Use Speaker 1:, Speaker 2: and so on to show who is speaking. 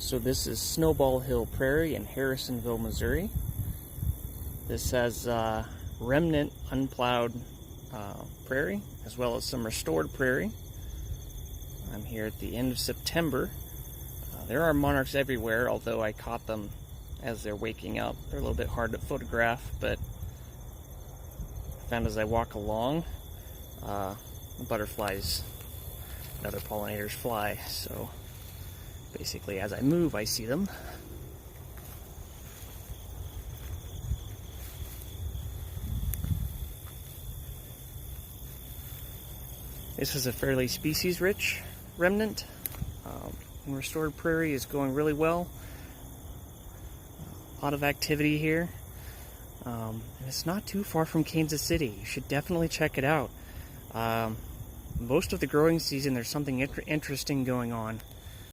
Speaker 1: So this is Snowball Hill Prairie in Harrisonville, Missouri. This has remnant unplowed prairie, as well as some restored prairie. I'm here at the end of September. There are monarchs everywhere, although I caught them as they're waking up. They're a little bit hard to photograph, but I found as I walk along, butterflies and other pollinators fly, so basically as I move I see them. This is a fairly species-rich remnant. And restored prairie is going really well. A lot of activity here. And it's not too far from Kansas City. You should definitely check it out. Most of the growing season there's something interesting going on.